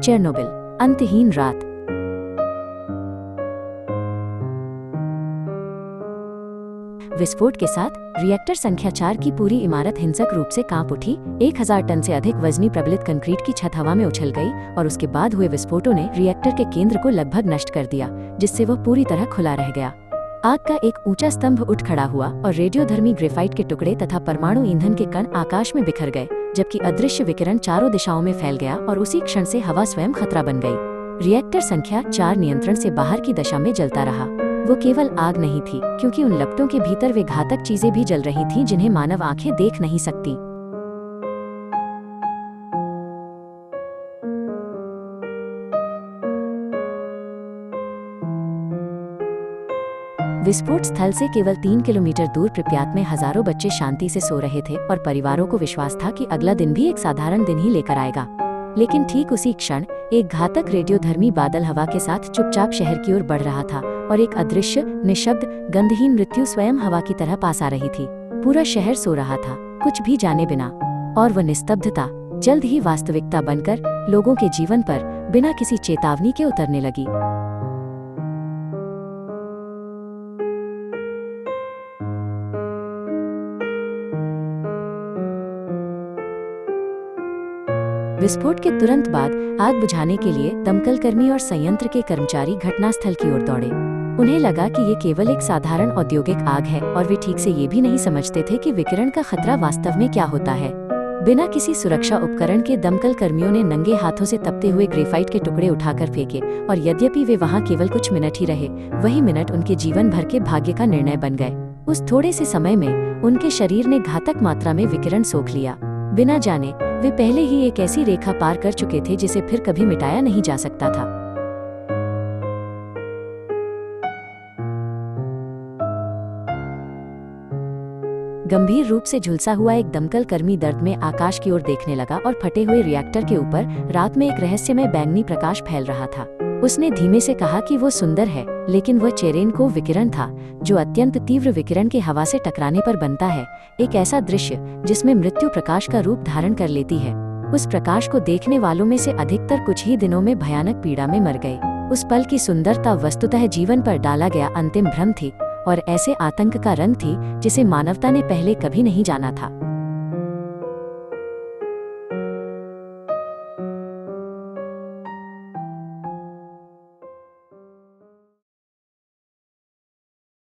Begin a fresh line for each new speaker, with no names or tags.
Chernobyl, अंतहीन रात। विस्फोट के साथ रिएक्टर संख्या 4 की पूरी इमारत हिंसक रूप से कांप उठी। 1000 टन से अधिक वजनी प्रबलित कंक्रीट की छत हवा में उछल गई और उसके बाद हुए विस्फोटों ने रिएक्टर के केंद्र को लगभग नष्ट कर दिया, जिससे वह पूरी तरह खुला रह गया। आग का एक ऊंचा स्तंभ उठ खड़ा हुआ और रेडियोधर्मी ग्रेफाइट के टुकड़े तथा परमाणु ईंधन के कण आकाश में बिखर गए, जबकि अदृश्य विकिरण चारों दिशाओं में फैल गया और उसी क्षण से हवा स्वयं खतरा बन गई। रिएक्टर संख्या 4 नियंत्रण से बाहर की दशा में जलता रहा। वो केवल आग नहीं थी, क्योंकि उन लपटों के भीतर वे घातक चीजें भी जल रही थीं जिन्हें मानव आंखें देख नहीं सकती। विस्फोट स्थल से केवल 3 किलोमीटर दूर प्रिप्यात में हजारों बच्चे शांति से सो रहे थे और परिवारों को विश्वास था कि अगला दिन भी एक साधारण दिन ही लेकर आएगा। लेकिन ठीक उसी क्षण एक घातक रेडियोधर्मी बादल हवा के साथ चुपचाप शहर की ओर बढ़ रहा था और एक अदृश्य, निशब्द, गंधहीन मृत्यु स्वयं हवा की तरह पास आ रही थी। पूरा शहर सो रहा था, कुछ भी जाने बिना, और वह निस्तब्धता जल्द ही वास्तविकता बनकर लोगों के जीवन पर बिना किसी चेतावनी के उतरने लगी। विस्फोट के तुरंत बाद आग बुझाने के लिए दमकल कर्मी और संयंत्र के कर्मचारी घटनास्थल की ओर दौड़े। उन्हें लगा कि ये केवल एक साधारण औद्योगिक आग है और वे ठीक से ये भी नहीं समझते थे कि विकिरण का खतरा वास्तव में क्या होता है। बिना किसी सुरक्षा उपकरण के दमकल कर्मियों ने नंगे हाथों से तपते हुए ग्रेफाइट के टुकड़े उठाकर फेंके, और यद्यपि वे वहां केवल कुछ मिनट ही रहे, वही मिनट उनके जीवन भर के भाग्य का निर्णय बन गए। उस थोड़े से समय में उनके शरीर ने घातक मात्रा में विकिरण सोख लिया। बिना जाने वे पहले ही एक ऐसी रेखा पार कर चुके थे जिसे फिर कभी मिटाया नहीं जा सकता था। गंभीर रूप से झुलसा हुआ एक दमकल कर्मी दर्द में आकाश की ओर देखने लगा और फटे हुए रिएक्टर के ऊपर रात में एक रहस्यमय बैंगनी प्रकाश फैल रहा था। उसने धीमे से कहा कि वो सुंदर है, लेकिन वह चेरेनकोव विकिरण था, जो अत्यंत तीव्र विकिरण के हवा से टकराने पर बनता है, एक ऐसा दृश्य जिसमें मृत्यु प्रकाश का रूप धारण कर लेती है। उस प्रकाश को देखने वालों में से अधिकतर कुछ ही दिनों में भयानक पीड़ा में मर गए। उस पल की सुंदरता वस्तुतः जीवन पर डाला गया अंतिम भ्रम थी और ऐसे आतंक का रंग थी जिसे मानवता ने पहले कभी नहीं जाना था।